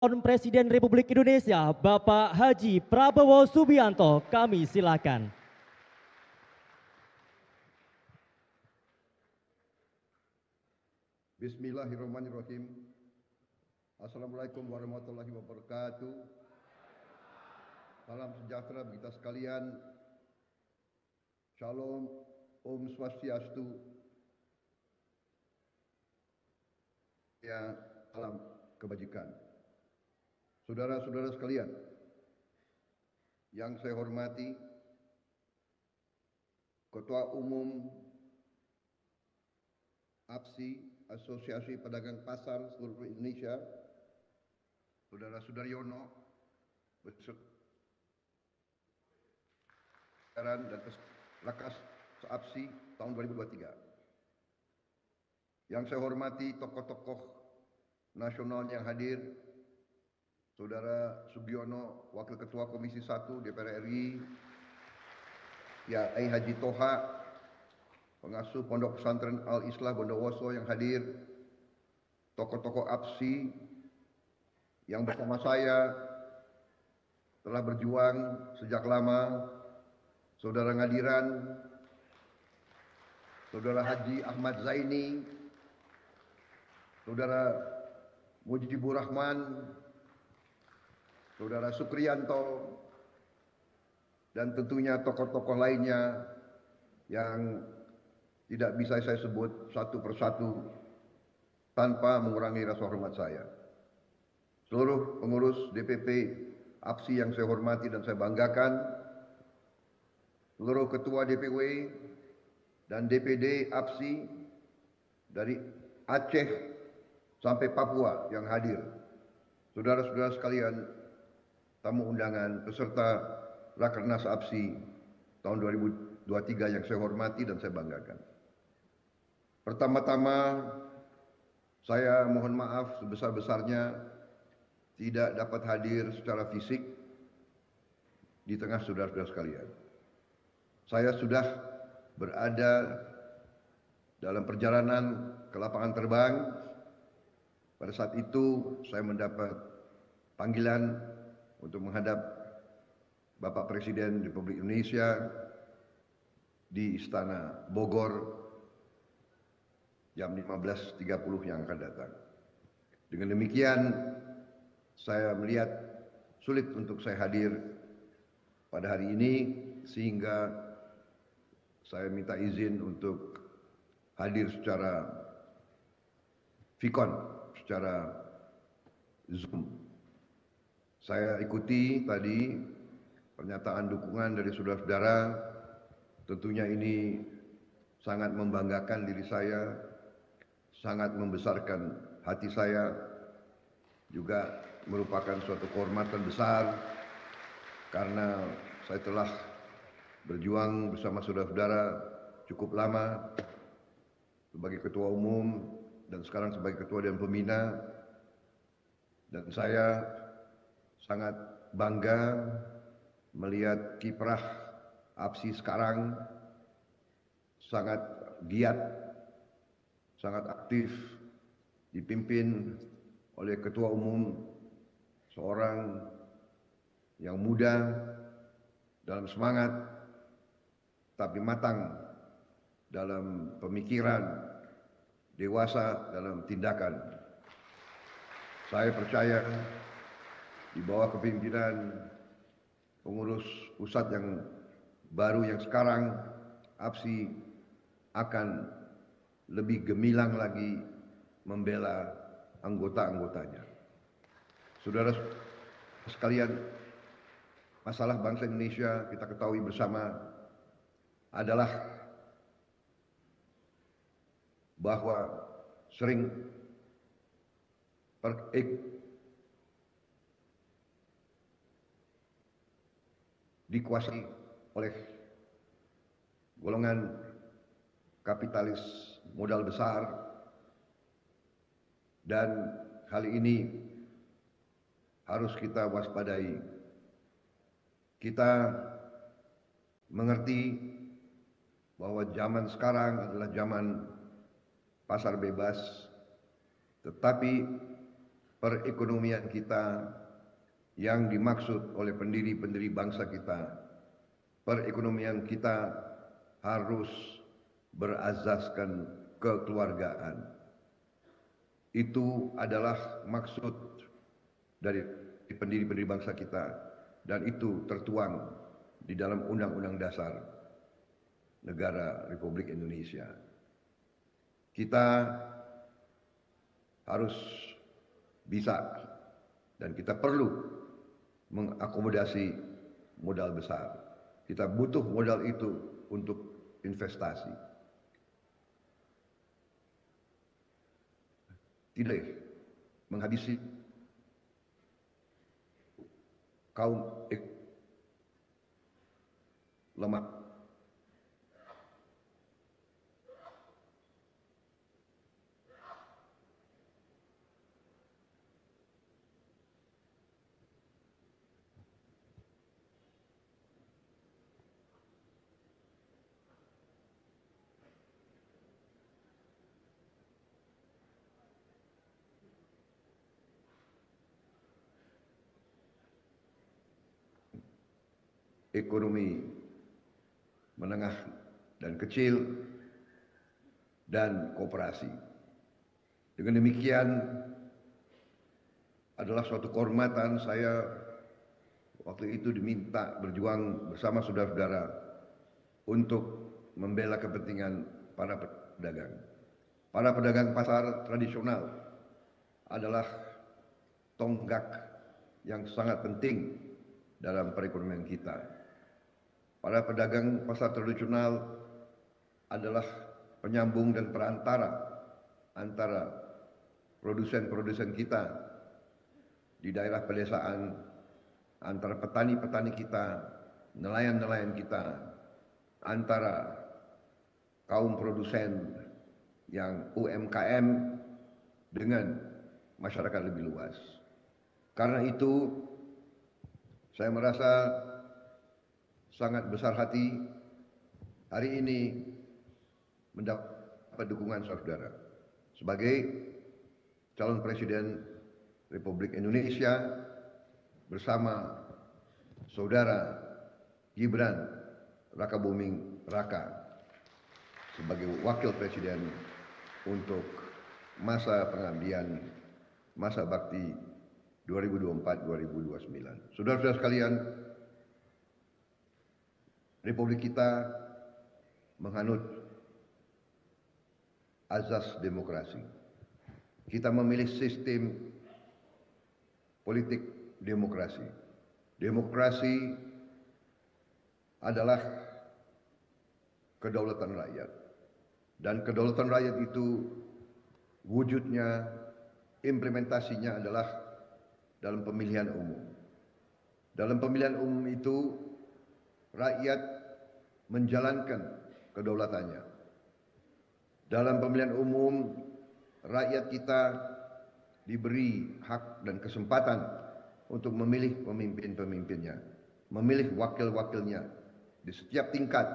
Presiden Republik Indonesia Bapak Haji Prabowo Subianto, kami silakan. Bismillahirrahmanirrahim. Assalamualaikum warahmatullahi wabarakatuh. Salam sejahtera bagi kita sekalian. Shalom, Om Swastiastu. Ya, salam kebajikan. Saudara-saudara sekalian, yang saya hormati, Ketua Umum APSI, Asosiasi Pedagang Pasar seluruh Indonesia, Saudara Sudaryono, dan Rakas APSI tahun 2023. Yang saya hormati tokoh-tokoh nasional yang hadir, Saudara Subiono, Wakil Ketua Komisi 1 DPR RI, Yai Haji Toha, Pengasuh Pondok Pesantren Al-Islah Bondowoso yang hadir, tokoh-tokoh APSI yang bersama saya telah berjuang sejak lama, Saudara Ngadiran, Saudara Haji Ahmad Zaini, Saudara Mujibur Rahman, Saudara Sukriyanto, dan tentunya tokoh-tokoh lainnya yang tidak bisa saya sebut satu persatu tanpa mengurangi rasa hormat saya. Seluruh pengurus DPP APSI yang saya hormati dan saya banggakan, seluruh ketua DPW dan DPD APSI dari Aceh sampai Papua yang hadir, saudara-saudara sekalian, tamu undangan peserta Rakernas APSI tahun 2023 yang saya hormati dan saya banggakan. Pertama-tama, saya mohon maaf sebesar-besarnya tidak dapat hadir secara fisik di tengah saudara-saudara sekalian. Saya sudah berada dalam perjalanan ke lapangan terbang. Pada saat itu saya mendapat panggilan untuk menghadap Bapak Presiden Republik Indonesia di Istana Bogor jam 15.30 yang akan datang. Dengan demikian, saya melihat sulit untuk saya hadir pada hari ini, sehingga saya minta izin untuk hadir secara Vikon, secara Zoom. Saya ikuti tadi pernyataan dukungan dari saudara-saudara. Tentunya ini sangat membanggakan diri saya, sangat membesarkan hati saya, juga merupakan suatu kehormatan besar karena saya telah berjuang bersama saudara-saudara cukup lama sebagai ketua umum dan sekarang sebagai ketua Dewan Pembina, dan saya sangat bangga melihat kiprah APSI sekarang sangat giat, sangat aktif, dipimpin oleh ketua umum, seorang yang muda dalam semangat, tapi matang dalam pemikiran, dewasa dalam tindakan. Saya percaya di bawah kepemimpinan pengurus pusat yang baru yang sekarang, APSI akan lebih gemilang lagi membela anggota-anggotanya. Saudara sekalian, masalah bangsa Indonesia kita ketahui bersama adalah bahwa sering dikuasai oleh golongan kapitalis modal besar, dan hal ini harus kita waspadai. Kita mengerti bahwa zaman sekarang adalah zaman pasar bebas, tetapi perekonomian kita yang dimaksud oleh pendiri-pendiri bangsa kita. Perekonomian kita harus berazaskan kekeluargaan. Itu adalah maksud dari pendiri-pendiri bangsa kita, dan itu tertuang di dalam Undang-Undang Dasar Negara Republik Indonesia. Kita harus bisa dan kita perlu mengakomodasi modal besar. Kita butuh modal itu untuk investasi. Tidak menghabisi kaum lemah. Ekonomi menengah dan kecil dan koperasi. Dengan demikian adalah suatu kehormatan saya waktu itu diminta berjuang bersama saudara-saudara untuk membela kepentingan para pedagang. Para pedagang pasar tradisional adalah tonggak yang sangat penting dalam perekonomian kita. Para pedagang pasar tradisional adalah penyambung dan perantara antara produsen-produsen kita di daerah pedesaan, antara petani-petani kita, nelayan-nelayan kita, antara kaum produsen yang UMKM dengan masyarakat lebih luas. Karena itu, saya merasa sangat besar hati hari ini mendapat dukungan saudara sebagai calon presiden Republik Indonesia bersama saudara Gibran Rakabuming Raka sebagai wakil presiden untuk masa pengabdian masa bakti 2024-2029. Saudara-saudara sekalian, Republik kita menganut azas demokrasi. Kita memilih sistem politik demokrasi. Demokrasi adalah kedaulatan rakyat. Dan kedaulatan rakyat itu wujudnya, implementasinya adalah dalam pemilihan umum. Dalam pemilihan umum itu rakyat menjalankan kedaulatannya. Dalam pemilihan umum, rakyat kita diberi hak dan kesempatan untuk memilih pemimpin-pemimpinnya, memilih wakil-wakilnya di setiap tingkat,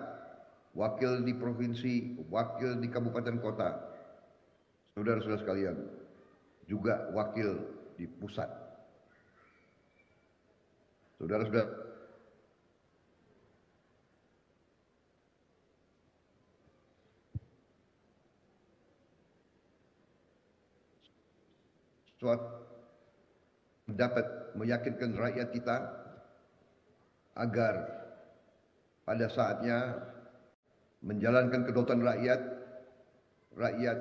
wakil di provinsi, wakil di kabupaten kota, saudara-saudara sekalian, juga wakil di pusat. Saudara-saudara, dapat meyakinkan rakyat kita agar pada saatnya menjalankan kedaulatan rakyat, rakyat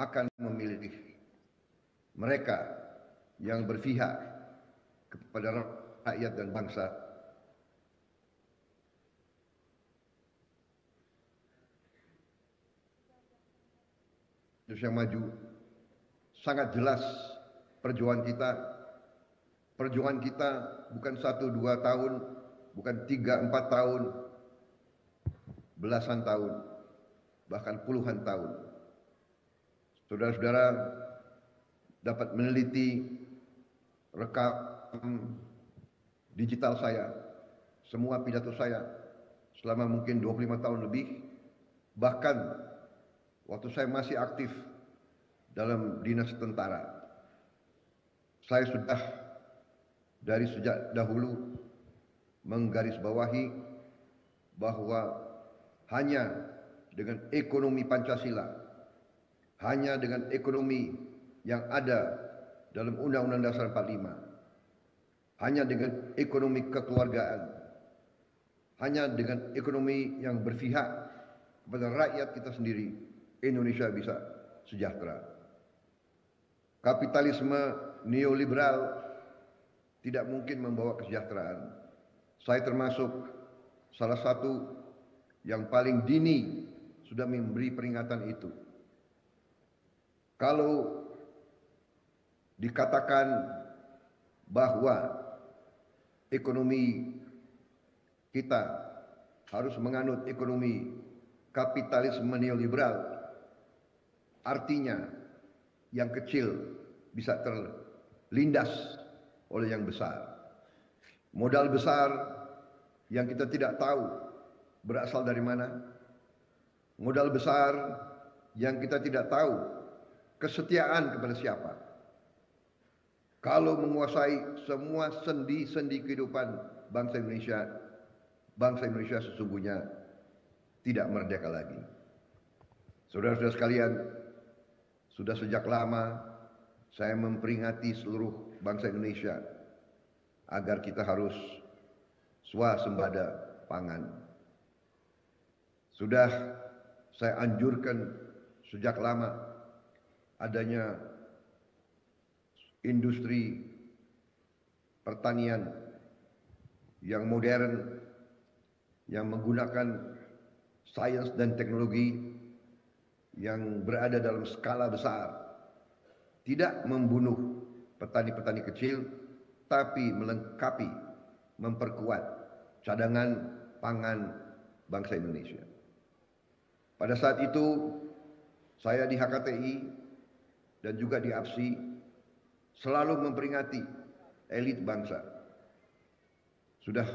akan memilih mereka yang berpihak kepada rakyat dan bangsa. Indonesia Maju sangat jelas perjuangan kita. Perjuangan kita bukan 1-2 tahun, bukan 3-4 tahun, belasan tahun, bahkan puluhan tahun. Saudara-saudara dapat meneliti rekam digital saya, semua pidato saya selama mungkin 25 tahun lebih, bahkan waktu saya masih aktif dalam dinas tentara. saya sudah dari sejak dahulu menggarisbawahi bahwa hanya dengan ekonomi Pancasila, hanya dengan ekonomi yang ada dalam Undang-Undang Dasar 45, hanya dengan ekonomi kekeluargaan, hanya dengan ekonomi yang berpihak kepada rakyat kita sendiri, Indonesia bisa sejahtera. Kapitalisme neoliberal tidak mungkin membawa kesejahteraan. Saya termasuk salah satu yang paling dini sudah memberi peringatan itu. Kalau dikatakan bahwa ekonomi kita harus menganut ekonomi kapitalisme neoliberal, artinya yang kecil bisa terlindas oleh yang besar. Modal besar yang kita tidak tahu berasal dari mana. Modal besar yang kita tidak tahu kesetiaan kepada siapa. Kalau menguasai semua sendi-sendi kehidupan bangsa Indonesia sesungguhnya tidak merdeka lagi. Saudara-saudara sekalian, sudah sejak lama saya memperingati seluruh bangsa Indonesia agar kita harus swasembada pangan. Sudah saya anjurkan sejak lama adanya industri pertanian yang modern, yang menggunakan sains dan teknologi yang berada dalam skala besar, tidak membunuh petani-petani kecil, tapi melengkapi, memperkuat cadangan pangan bangsa Indonesia. Pada saat itu, saya di HKTI dan juga di APSI selalu memperingati elit bangsa. Sudah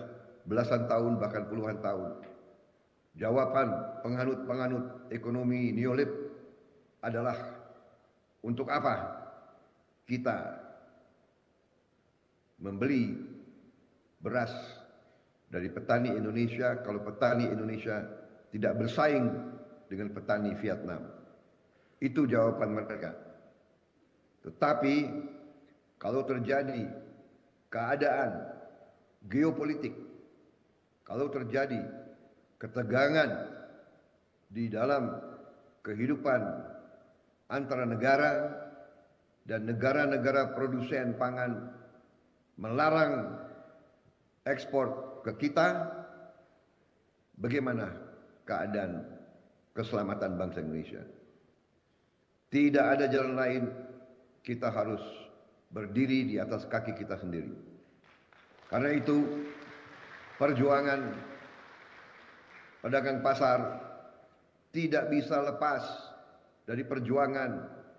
belasan tahun, bahkan puluhan tahun. Jawaban penganut-penganut ekonomi neolib adalah untuk apa kita membeli beras dari petani Indonesia kalau petani Indonesia tidak bersaing dengan petani Vietnam. Itu jawaban mereka. Tetapi kalau terjadi keadaan geopolitik, kalau terjadi ketegangan di dalam kehidupan antara negara dan negara-negara produsen pangan melarang ekspor ke kita, bagaimana keadaan keselamatan bangsa Indonesia? Tidak ada jalan lain, kita harus berdiri di atas kaki kita sendiri. Karena itu, perjuangan pedagang pasar tidak bisa lepas dari perjuangan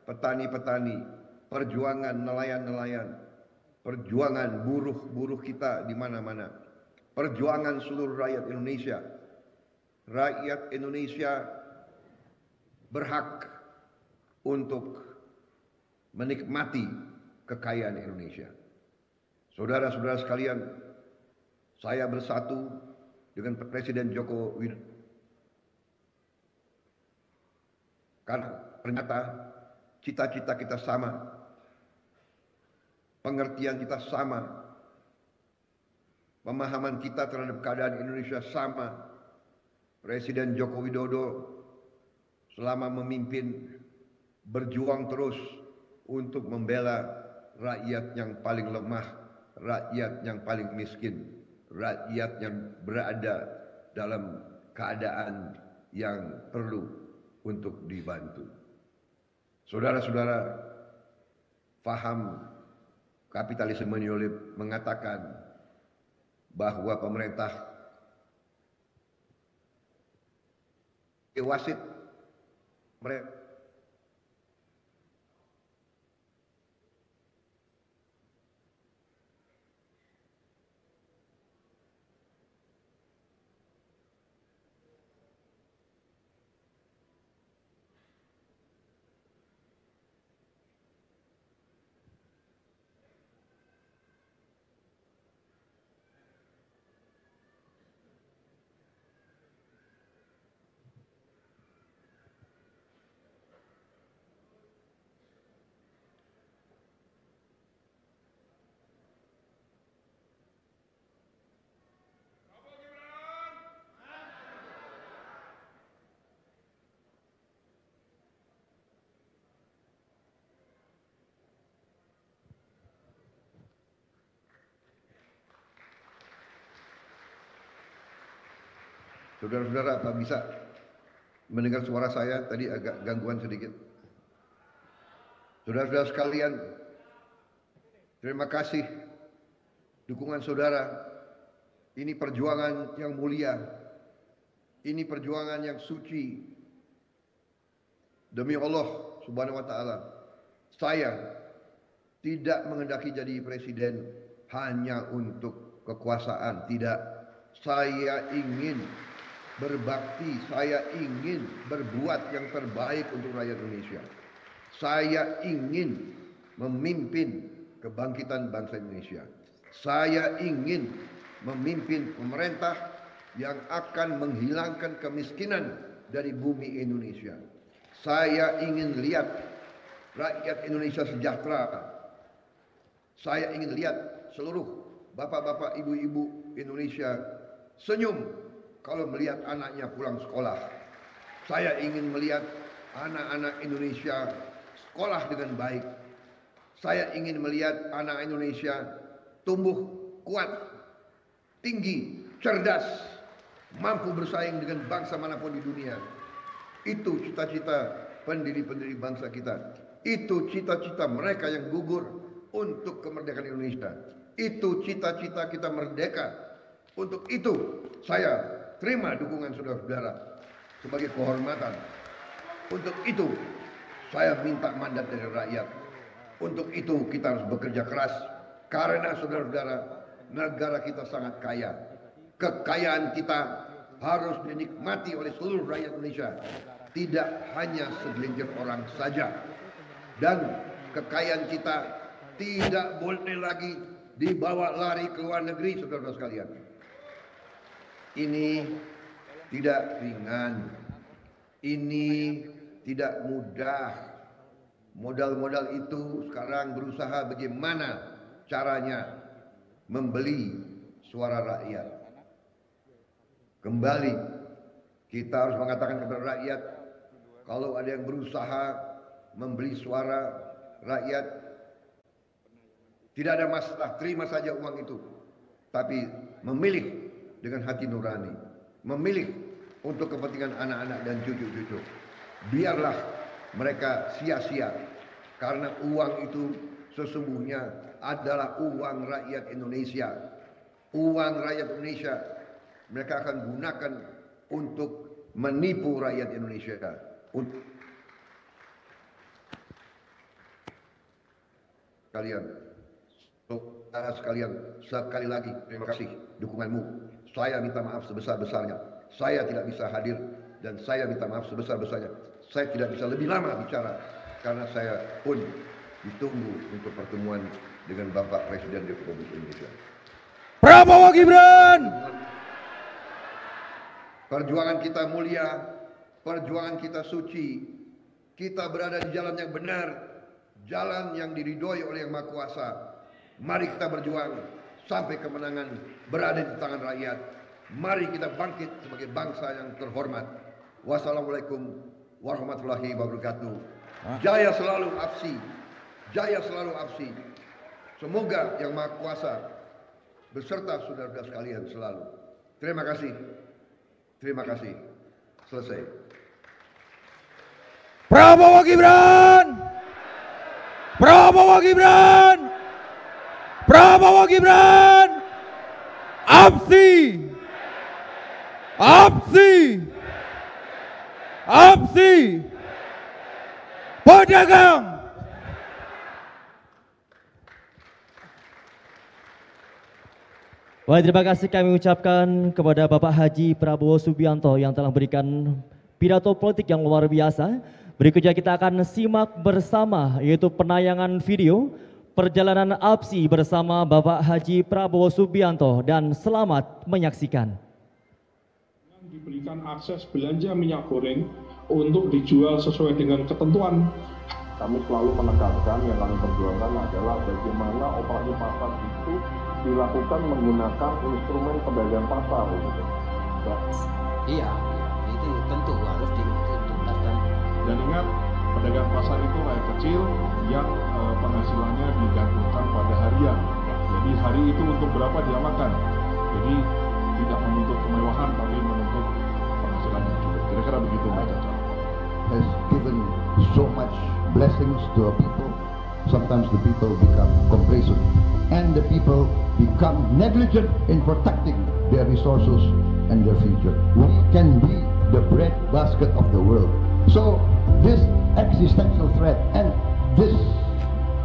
petani-petani, perjuangan nelayan-nelayan, perjuangan buruh-buruh kita di mana-mana, perjuangan seluruh rakyat Indonesia. Rakyat Indonesia berhak untuk menikmati kekayaan Indonesia. Saudara-saudara sekalian, saya bersatu dengan Presiden Joko Widodo karena ternyata cita-cita kita sama, pengertian kita sama, pemahaman kita terhadap keadaan Indonesia sama. Presiden Joko Widodo selama memimpin berjuang terus untuk membela rakyat yang paling lemah, rakyat yang paling miskin, rakyat yang berada dalam keadaan yang perlu untuk dibantu. Saudara-saudara, faham kapitalisme neolib mengatakan bahwa pemerintah wasit mereka Saudara-saudara, apa bisa mendengar suara saya? Tadi agak gangguan sedikit. Saudara-saudara sekalian, terima kasih dukungan saudara. Ini perjuangan yang mulia. Ini perjuangan yang suci. Demi Allah Subhanahu wa taala, saya tidak menghendaki jadi presiden hanya untuk kekuasaan, tidak. Saya ingin berbakti, saya ingin berbuat yang terbaik untuk rakyat Indonesia. Saya ingin memimpin kebangkitan bangsa Indonesia. Saya ingin memimpin pemerintah yang akan menghilangkan kemiskinan dari bumi Indonesia. Saya ingin lihat rakyat Indonesia sejahtera. Saya ingin lihat seluruh bapak-bapak, ibu-ibu Indonesia senyum kalau melihat anaknya pulang sekolah. Saya ingin melihat anak-anak Indonesia sekolah dengan baik. Saya ingin melihat anak Indonesia tumbuh kuat, tinggi, cerdas, mampu bersaing dengan bangsa manapun di dunia. Itu cita-cita pendiri-pendiri bangsa kita. Itu cita-cita mereka yang gugur untuk kemerdekaan Indonesia. Itu cita-cita kita merdeka. Untuk itu saya terima dukungan saudara-saudara sebagai kehormatan. Untuk itu saya minta mandat dari rakyat. Untuk itu kita harus bekerja keras. Karena saudara-saudara, negara kita sangat kaya. Kekayaan kita harus dinikmati oleh seluruh rakyat Indonesia, tidak hanya segelintir orang saja. Dan kekayaan kita tidak boleh lagi dibawa lari ke luar negeri, saudara-saudara sekalian. Ini tidak ringan, ini tidak mudah. Modal-modal itu sekarang berusaha bagaimana caranya membeli suara rakyat. Kembali, kita harus mengatakan kepada rakyat, kalau ada yang berusaha membeli suara rakyat, tidak ada masalah, terima saja uang itu. Tapi memilih dengan hati nurani, memilih untuk kepentingan anak-anak dan cucu-cucu. Biarlah mereka sia-sia, karena uang itu sesungguhnya adalah uang rakyat Indonesia. Uang rakyat Indonesia mereka akan gunakan untuk menipu rakyat Indonesia. Kalian, saudara sekalian, sekali lagi terima kasih dukunganmu. Saya minta maaf sebesar-besarnya. Saya tidak bisa hadir dan saya minta maaf sebesar-besarnya. Saya tidak bisa lebih lama bicara karena saya pun ditunggu untuk pertemuan dengan Bapak Presiden Republik Indonesia. Prabowo Gibran. Perjuangan kita mulia, perjuangan kita suci. Kita berada di jalan yang benar, jalan yang diridhoi oleh Yang Maha Kuasa. Mari kita berjuang sampai kemenangan berada di tangan rakyat. Mari kita bangkit sebagai bangsa yang terhormat. Wassalamualaikum warahmatullahi wabarakatuh. Jaya selalu APSI, jaya selalu APSI. Semoga Yang Maha Kuasa beserta saudara-saudara sekalian selalu. Terima kasih. Terima kasih. Selesai. Prabowo Gibran. Prabowo Gibran. Prabowo Gibran. APSI. APSI. APSI. Pedagang. Baik, terima kasih kami ucapkan kepada Bapak Haji Prabowo Subianto yang telah memberikan pidato politik yang luar biasa. Berikutnya kita akan simak bersama yaitu penayangan video perjalanan APSI bersama Bapak Haji Prabowo Subianto dan selamat menyaksikan. Diberikan akses belanja minyak goreng untuk dijual sesuai dengan ketentuan. Kami selalu menekankan yang kami perjuangkan adalah bagaimana operasi pasar itu dilakukan menggunakan instrumen pedagang pasar gitu. Iya, itu tentu harus dituntaskan. Dan ingat, pedagang pasar itu rakyat kecil yang penghasilannya digantungkan pada harian. Jadi hari itu untuk berapa dia makan. Jadi tidak menuntut kemewahan tapi menuntut Kira-kira begitu Mbak Caca. Has given so much blessings to our people. Sometimes the people become complacent and the people become negligent in protecting their resources and their future. We can be the breadbasket of the world. So this existential threat and this,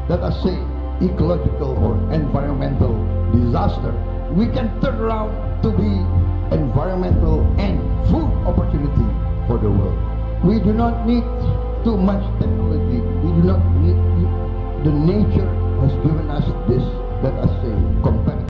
let us say, ecological or environmental disaster, we can turn around to be environmental and food opportunity for the world. We do not need too much technology. We do not need, the nature has given us this, let us say, competitive.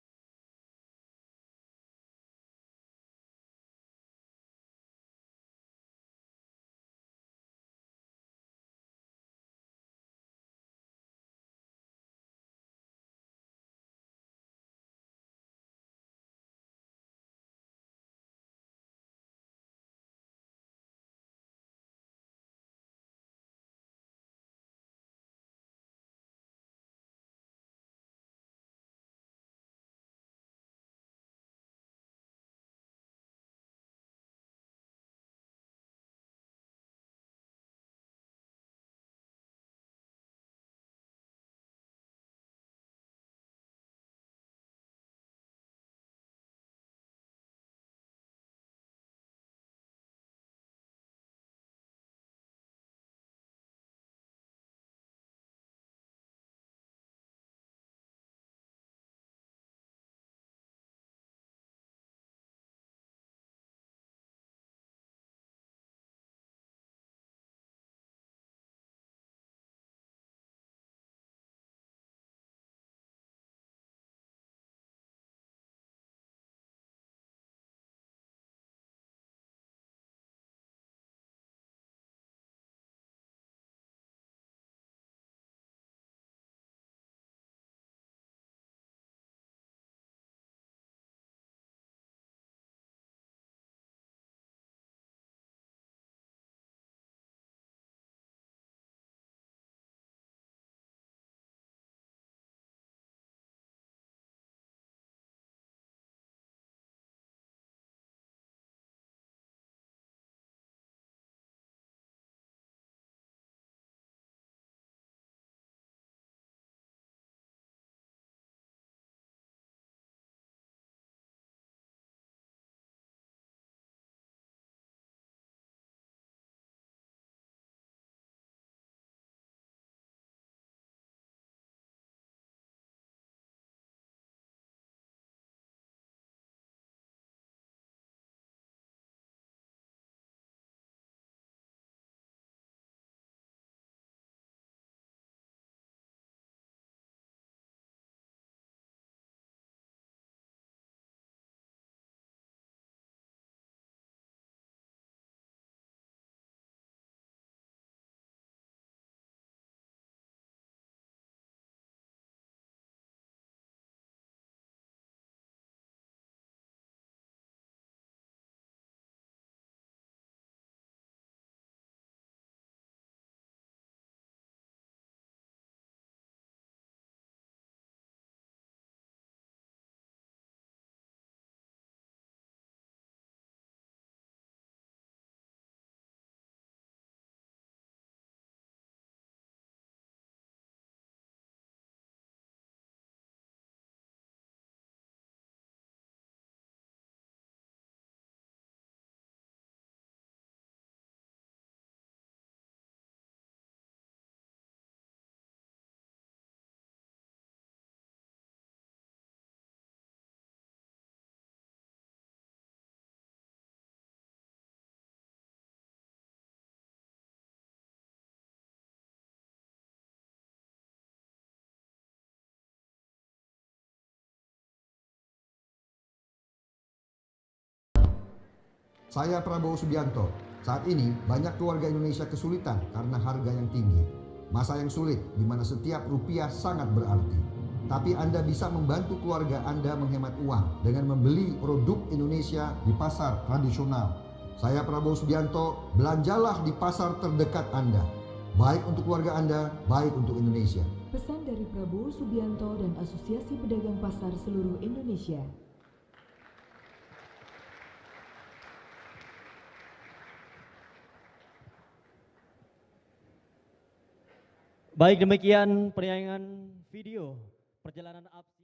Saya Prabowo Subianto. Saat ini banyak keluarga Indonesia kesulitan karena harga yang tinggi. Masa yang sulit di mana setiap rupiah sangat berarti. Tapi Anda bisa membantu keluarga Anda menghemat uang dengan membeli produk Indonesia di pasar tradisional. Saya Prabowo Subianto, belanjalah di pasar terdekat Anda. Baik untuk keluarga Anda, baik untuk Indonesia. Pesan dari Prabowo Subianto dan Asosiasi Pedagang Pasar Seluruh Indonesia. Baik, demikian penayangan video perjalanan APSI.